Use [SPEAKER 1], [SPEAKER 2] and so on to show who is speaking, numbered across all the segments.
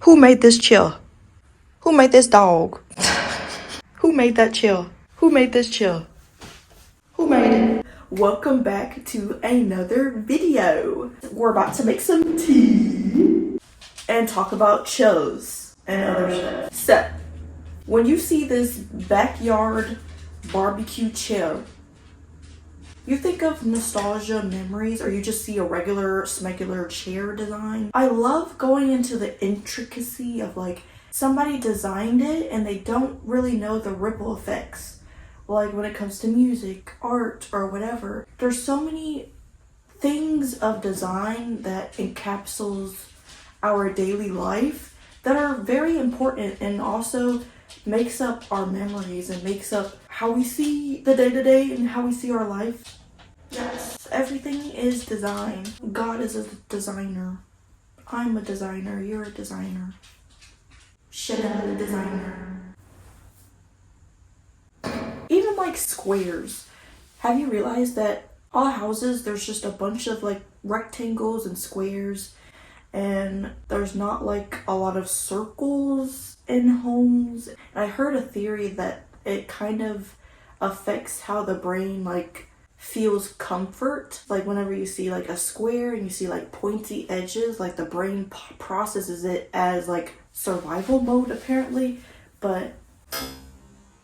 [SPEAKER 1] Who made this chair? Who made this dog? Who made that chair? Who made this chair? Who made it? Welcome back to another video. We're about to make some tea and talk about chairs and other stuff. So, when you see this backyard barbecue chair, you think of nostalgia memories, or you just see a regular smegular chair design. I love going into the intricacy of like somebody designed it and they don't really know the ripple effects. Like when it comes to music, art, or whatever. There's so many things of design that encapsulates our daily life that are very important and also makes up our memories and makes up how we see the day-to-day and how we see our life. Yes, everything is design. God is a designer. I'm a designer. You're a designer. Chanel a designer. Even like squares. Have you realized that all houses, there's just a bunch of like rectangles and squares, and there's not like a lot of circles in homes? And I heard a theory that it kind of affects how the brain like feels comfort. Like whenever you see like a square and you see like pointy edges, like the brain processes it as like survival mode apparently. But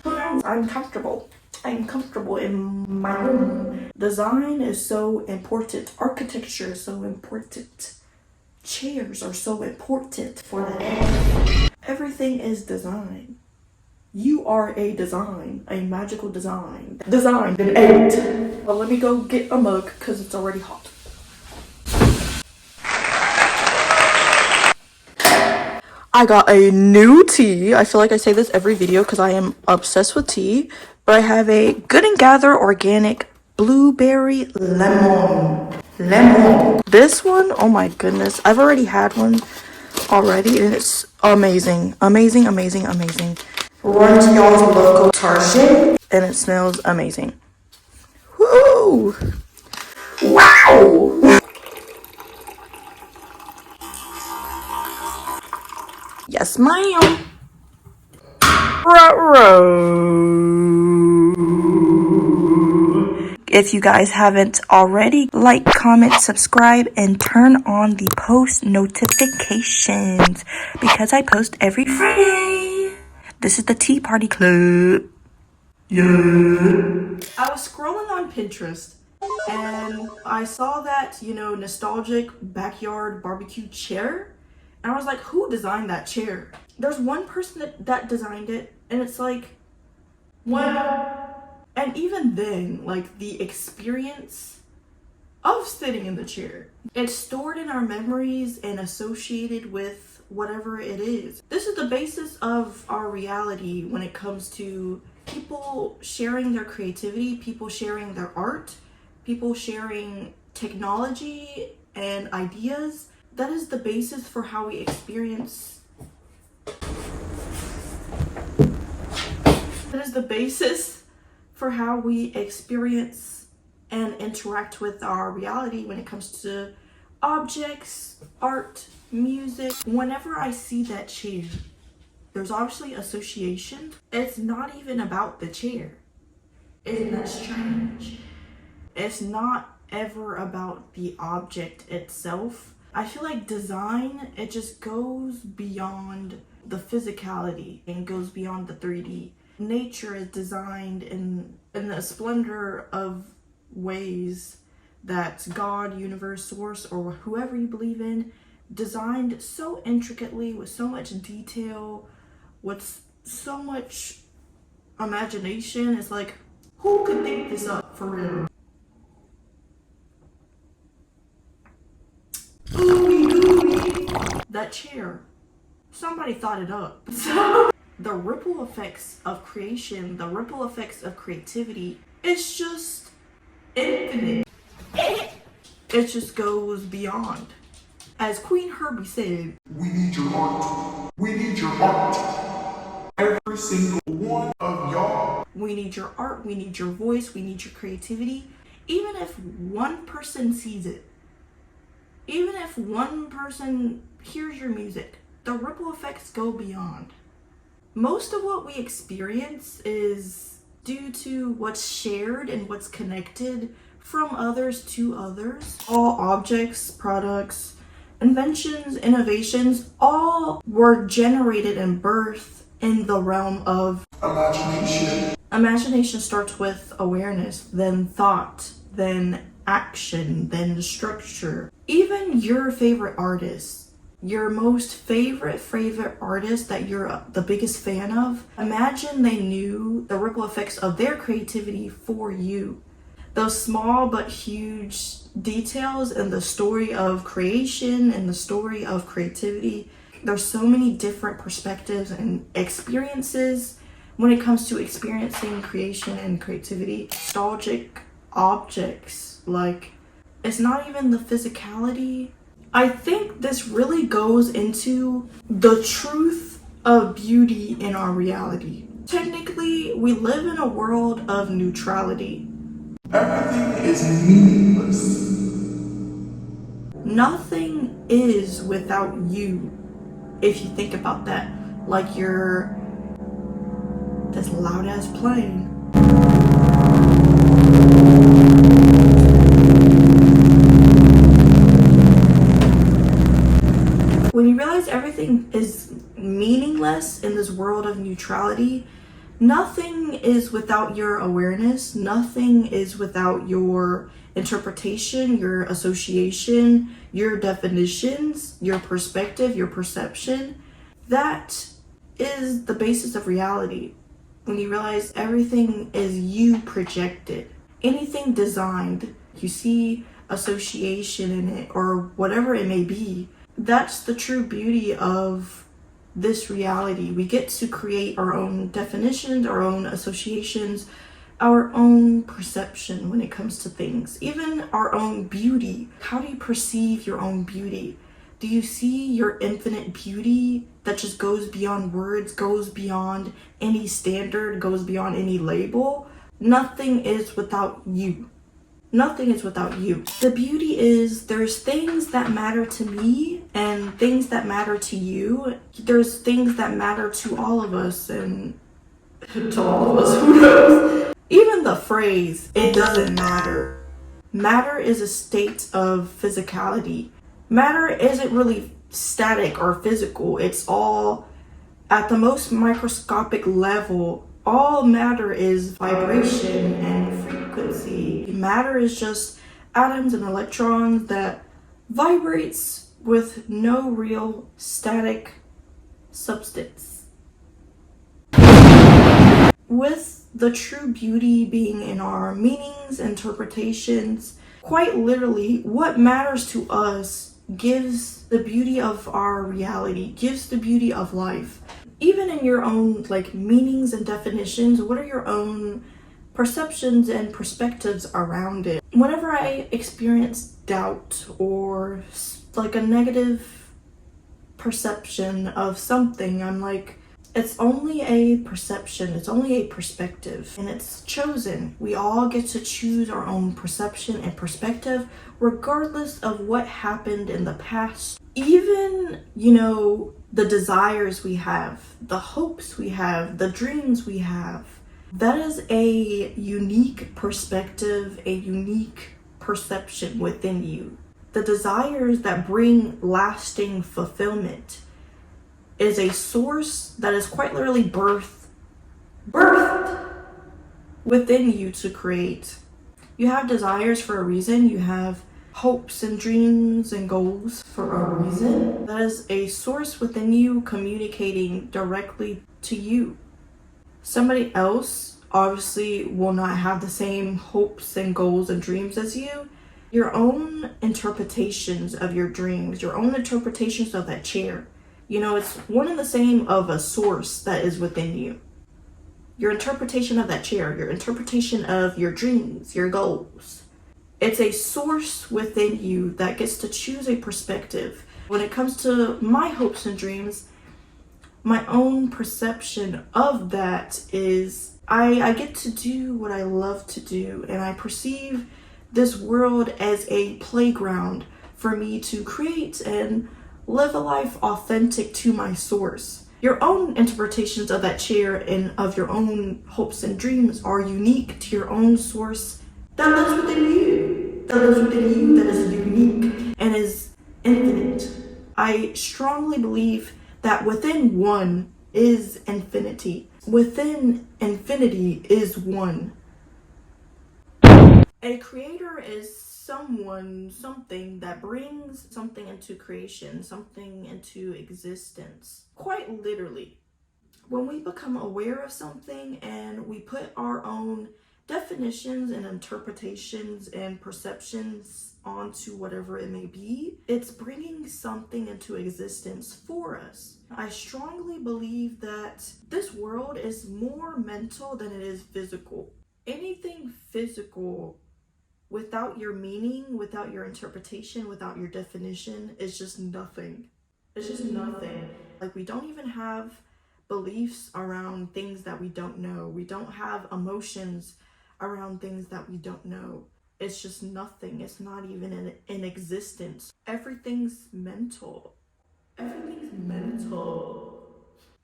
[SPEAKER 1] who knows? I'm comfortable in my room. Design is so important. Architecture is so important. Chairs are so important for the head. Everything is design. You are a design, a magical design. Designed in 8. Well, let me go get a mug because it's already hot. I got a new tea. I feel like I say this every video because I am obsessed with tea. But I have a Good and Gather organic blueberry lemon. This one, oh my goodness. I've already had one already and it's amazing. Amazing. Run to y'all's local Target and it smells amazing. Woo! Wow! Yes, ma'am. If you guys haven't already, like, comment, subscribe, and turn on the post notifications because I post every Friday. This is the Tea Party Club. Yeah. I was scrolling on Pinterest and I saw that, nostalgic backyard barbecue chair. And I was like, who designed that chair? There's one person that designed it, and it's like, wow. And even then, like the experience of sitting in the chair, it's stored in our memories and associated with whatever it is. This is the basis of our reality when it comes to people sharing their creativity, people sharing their art, people sharing technology and ideas. That is the basis for how we experience. That is the basis for how we experience and interact with our reality when it comes to objects, art, music. Whenever I see that chair, there's obviously association. It's not even about the chair. Isn't that strange? It's not ever about the object itself. I feel like design, it just goes beyond the physicality and goes beyond the 3D. Nature is designed in the splendor of ways that God, universe, source, or whoever you believe in, designed so intricately with so much detail, with so much imagination. It's like, who could think this up for real? That chair, somebody thought it up. The ripple effects of creation, the ripple effects of creativity, it's just infinite. It just goes beyond. As Queen Herbie said,
[SPEAKER 2] we need your heart. We need your heart. Every single one of y'all.
[SPEAKER 1] We need your art, we need your voice, we need your creativity. Even if one person sees it, even if one person hears your music, the ripple effects go beyond. Most of what we experience is due to what's shared and what's connected from others to others. All objects, products, inventions, innovations, all were generated and birthed in the realm of
[SPEAKER 2] imagination.
[SPEAKER 1] Imagination starts with awareness, then thought, then action, then structure. Even your favorite artist, your most favorite artist that you're the biggest fan of, imagine they knew the ripple effects of their creativity for you. Those small but huge details in the story of creation and the story of creativity. There's so many different perspectives and experiences when it comes to experiencing creation and creativity. Nostalgic objects, like, it's not even the physicality. I think this really goes into the truth of beauty in our reality. Technically, we live in a world of neutrality.
[SPEAKER 2] Everything is meaningless.
[SPEAKER 1] Nothing is without you, if you think about that. Like this loud ass plane. When you realize everything is meaningless in this world of neutrality, nothing is without your awareness, nothing is without your interpretation, your association, your definitions, your perspective, your perception. That is the basis of reality. When you realize everything is you projected, anything designed, you see association in it or whatever it may be. That's the true beauty of this reality. We get to create our own definitions, our own associations, our own perception when it comes to things, even our own beauty. How do you perceive your own beauty? Do you see your infinite beauty that just goes beyond words, goes beyond any standard, goes beyond any label? Nothing is without you. Nothing is without you. The beauty is there's things that matter to me and things that matter to you. There's things that matter to all of us, and to all of us, who knows? Even the phrase, it doesn't matter. Matter is a state of physicality. Matter isn't really static or physical. It's all at the most microscopic level. All matter is vibration and frequency. Matter is just atoms and electrons that vibrates with no real static substance. With the true beauty being in our meanings, interpretations, quite literally, what matters to us gives the beauty of our reality, gives the beauty of life. Even in your own meanings and definitions, what are your own perceptions and perspectives around it? Whenever I experience doubt or a negative perception of something, I'm like, it's only a perception, it's only a perspective, and it's chosen. We all get to choose our own perception and perspective, regardless of what happened in the past. Even, the desires we have, the hopes we have, the dreams we have, that is a unique perspective, a unique perception within you. The desires that bring lasting fulfillment is a source that is quite literally birthed within you to create. You have desires for a reason. You have hopes and dreams and goals for a reason. That is a source within you communicating directly to you. Somebody else obviously will not have the same hopes and goals and dreams as you. Your own interpretations of your dreams, your own interpretations of that chair, it's one and the same of a source that is within you. Your interpretation of that chair, your interpretation of your dreams, your goals. It's a source within you that gets to choose a perspective. When it comes to my hopes and dreams, my own perception of that is I get to do what I love to do, and I perceive this world as a playground for me to create and live a life authentic to my source. Your own interpretations of that chair and of your own hopes and dreams are unique to your own source that lives within you. That lives within you, that is unique and is infinite. I strongly believe that within one is infinity. Within infinity is one. A creator is someone, something that brings something into creation, something into existence. Quite literally. When we become aware of something and we put our own definitions and interpretations and perceptions onto whatever it may be, it's bringing something into existence for us. I strongly believe that this world is more mental than it is physical. Anything physical without your meaning, without your interpretation, without your definition, is just nothing. It's just nothing. Like, we don't even have beliefs around things that we don't know. We don't have emotions around things that we don't know. It's just nothing. It's not even in existence. Everything's mental. Everything's mental.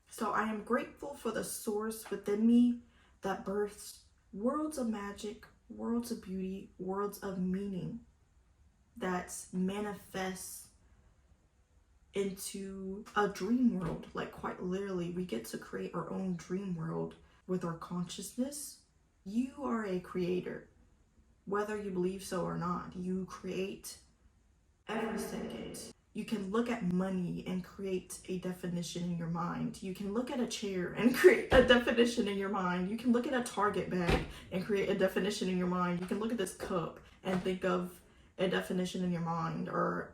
[SPEAKER 1] So I am grateful for the source within me that births worlds of magic, worlds of beauty, worlds of meaning that manifests into a dream world. Like, quite literally, we get to create our own dream world with our consciousness. You are a creator, whether you believe so or not. You create every second. You can look at money and create a definition in your mind. You can look at a chair and create a definition in your mind. You can look at a Target bag and create a definition in your mind. You can look at this cup and think of a definition in your mind, or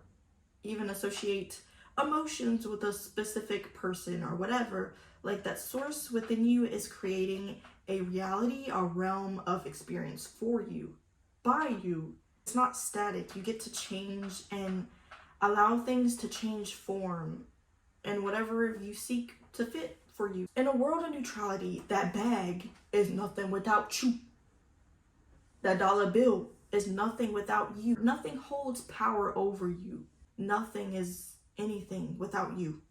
[SPEAKER 1] even associate emotions with a specific person or whatever. Like, that source within you is creating a reality, a realm of experience for you, by you. It's not static. You get to change and allow things to change form and whatever you seek to fit for you. In a world of neutrality, that bag is nothing without you. That dollar bill is nothing without you. Nothing holds power over you. Nothing is anything without you.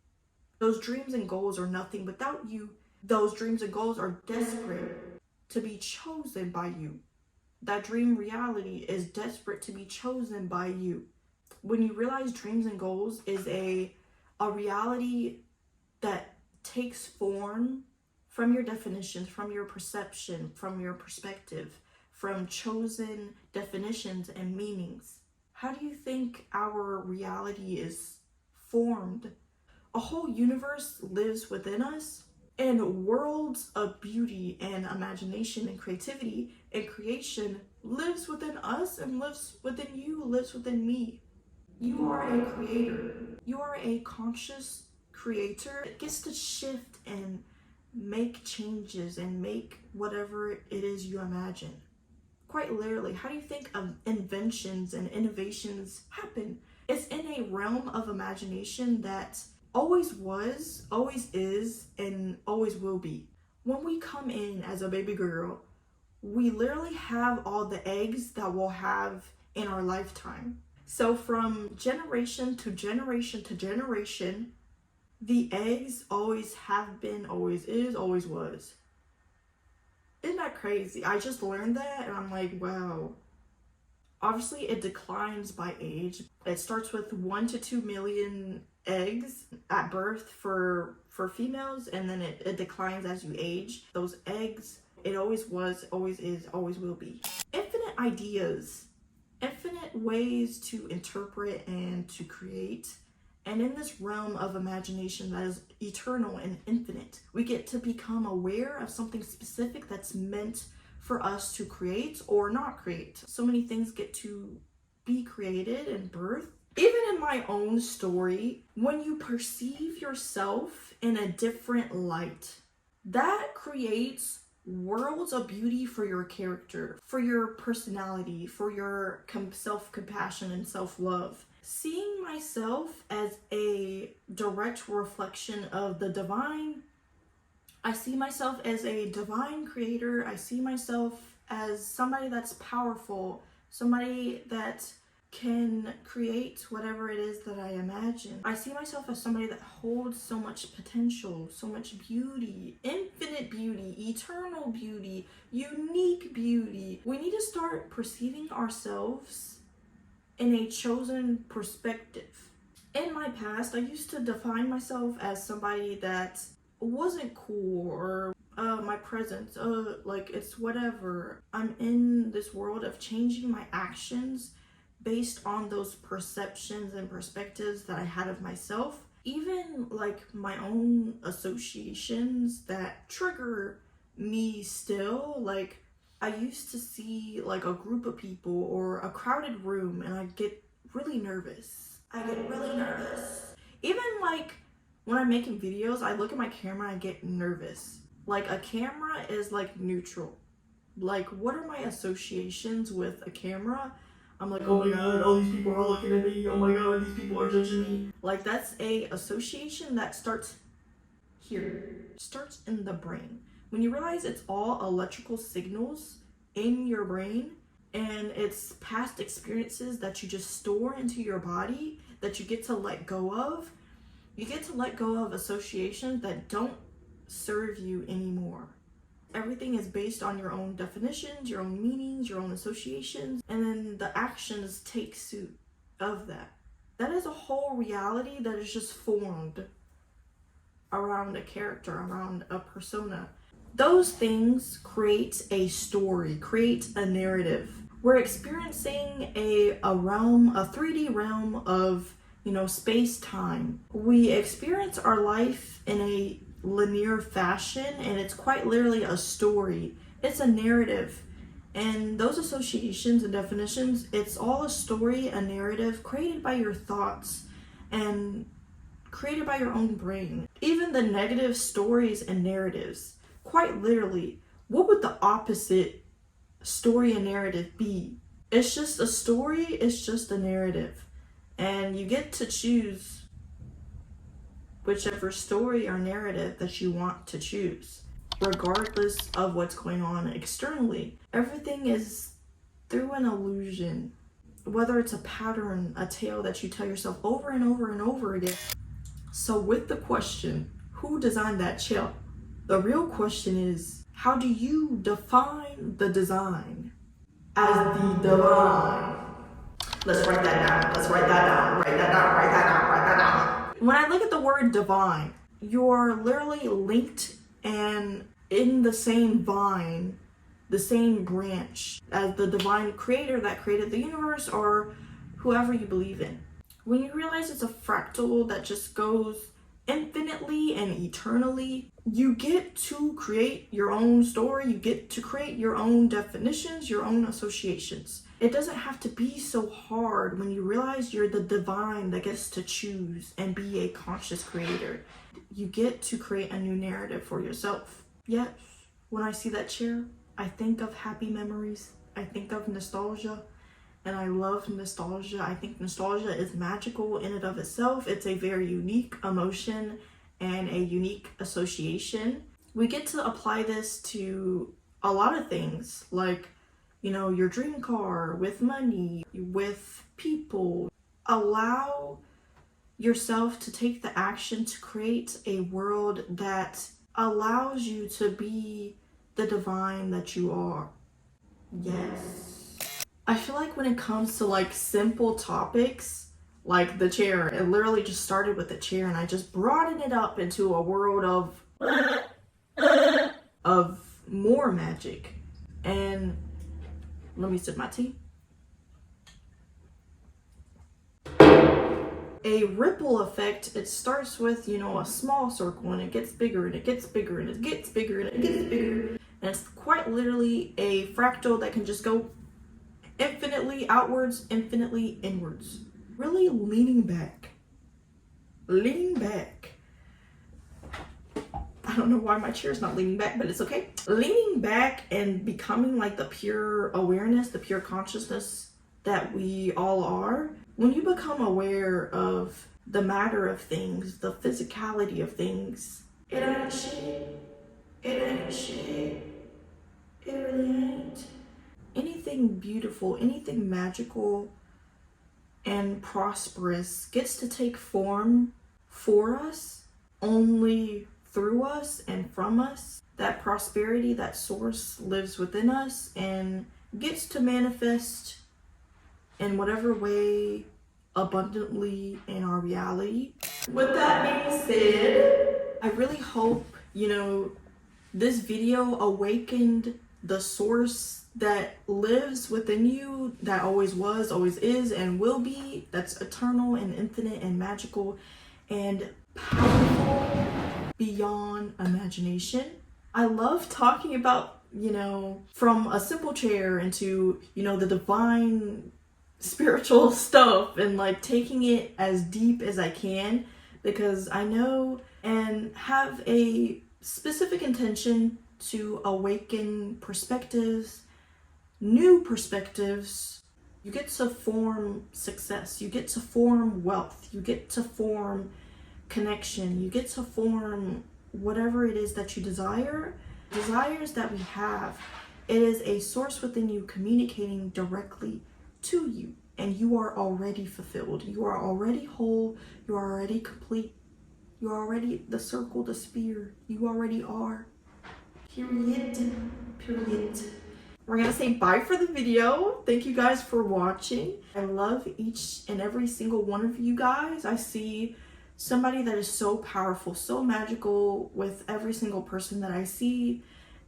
[SPEAKER 1] Those dreams and goals are nothing without you. Those dreams and goals are desperate to be chosen by you. That dream reality is desperate to be chosen by you. When you realize dreams and goals is a reality that takes form from your definitions, from your perception, from your perspective, from chosen definitions and meanings, how do you think our reality is formed? A whole universe lives within us, and worlds of beauty and imagination and creativity and creation lives within us and lives within you, lives within me. You are a creator. You are a conscious creator. It gets to shift and make changes and make whatever it is you imagine. Quite literally, how do you think inventions and innovations happen? It's in a realm of imagination that always was, always is, and always will be. When we come in as a baby girl, we literally have all the eggs that we'll have in our lifetime. So from generation to generation to generation, the eggs always have been, always is, always was. Isn't that crazy? I just learned that and I'm like, wow. Obviously, it declines by age. It starts with 1 to 2 million eggs at birth for females, and then it declines as you age. Those eggs, it always was, always is, always will be. Infinite ideas, infinite ways to interpret and to create. And in this realm of imagination that is eternal and infinite, we get to become aware of something specific that's meant for us to create or not create. So many things get to be created and birthed. Even in my own story, when you perceive yourself in a different light, that creates worlds of beauty for your character, for your personality, for your self-compassion and self-love. Seeing myself as a direct reflection of the divine, I see myself as a divine creator. I see myself as somebody that's powerful, somebody that can create whatever it is that I imagine. I see myself as somebody that holds so much potential, so much beauty, infinite beauty, eternal beauty, unique beauty. We need to start perceiving ourselves in a chosen perspective. In my past, I used to define myself as somebody that wasn't cool, or my presence, like it's whatever. I'm in this world of changing my actions based on those perceptions and perspectives that I had of myself. Even like my own associations that trigger me still. Like, I used to see like a group of people or a crowded room and I get really nervous. Even like when I'm making videos, I look at my camera and I get nervous. Like, a camera is like neutral. Like, what are my associations with a camera? I'm like, oh my god, all these people are looking at me. Oh my god, these people are judging me. Like, that's a association that starts here. Starts in the brain. When you realize it's all electrical signals in your brain, and it's past experiences that you just store into your body that you get to let go of. You get to let go of associations that don't serve you anymore. Everything is based on your own definitions, your own meanings, your own associations, and then the actions take suit of that. That is a whole reality that is just formed around a character, around a persona. Those things create a story, create a narrative. We're experiencing a realm, a 3D realm of, space-time. We experience our life in a linear fashion, and it's quite literally a story. It's a narrative. And those associations and definitions, it's all a story, a narrative created by your thoughts and created by your own brain. Even the negative stories and narratives, quite literally, what would the opposite story and narrative be? It's just a story, it's just a narrative. And you get to choose whichever story or narrative that you want to choose, regardless of what's going on externally. Everything is through an illusion, whether it's a pattern, a tale that you tell yourself over and over and over again. So with the question, who designed that chair? The real question is, how do you define the design as the divine? Let's write that down. Let's write that down. Write that down. Write that down. Write that down. When I look at the word divine, you're literally linked and in the same vine, the same branch as the divine creator that created the universe, or whoever you believe in. When you realize it's a fractal that just goes infinitely and eternally, you get to create your own story. You get to create your own definitions, your own associations. It doesn't have to be so hard when you realize you're the divine that gets to choose and be a conscious creator. You get to create a new narrative for yourself. Yes, when I see that chair, I think of happy memories. I think of nostalgia. And I love nostalgia. I think nostalgia is magical in and of itself. It's a very unique emotion and a unique association. We get to apply this to a lot of things, like, your dream car, with money, with people. Allow yourself to take the action to create a world that allows you to be the divine that you are. Yes. I feel like when it comes to like simple topics, like the chair, it literally just started with the chair and I just broadened it up into a world of more magic. And let me sip my tea. A ripple effect, it starts with, a small circle, and it gets bigger and it gets bigger and it gets bigger and it gets bigger. And it's quite literally a fractal that can just go infinitely outwards, infinitely inwards. Really leaning back. Lean back. I don't know why my chair's not leaning back, but it's okay. Leaning back and becoming like the pure awareness, the pure consciousness that we all are. When you become aware of the matter of things, the physicality of things, it ain't shit. It ain't shit. It really ain't. Anything beautiful, anything magical and prosperous gets to take form for us, only through us and from us. That prosperity, that source lives within us and gets to manifest in whatever way abundantly in our reality. With that being said, I really hope, this video awakened the source that lives within you, that always was, always is, and will be, that's eternal and infinite and magical and powerful beyond imagination. I love talking about, from a simple chair into, the divine spiritual stuff, and like taking it as deep as I can, because I know and have a specific intention to awaken perspectives, new perspectives. You get to form success, you get to form wealth, you get to form connection, you get to form whatever it is that you desires that we have. It is a source within you communicating directly to you, and you are already fulfilled, you are already whole, you are already complete, you are already the circle, the sphere, you already are. Period. We're gonna say bye for the video. Thank you guys for watching. I love each and every single one of you guys. I see somebody that is so powerful, so magical with every single person that I see,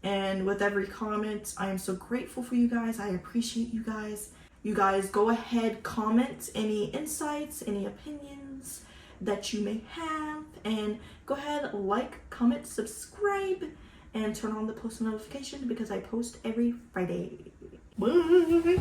[SPEAKER 1] and with every comment. I am so grateful for you guys. I appreciate you guys. You guys go ahead, comment any insights, any opinions that you may have, and go ahead, like, comment, subscribe, and turn on the post notification because I post every Friday. Bye.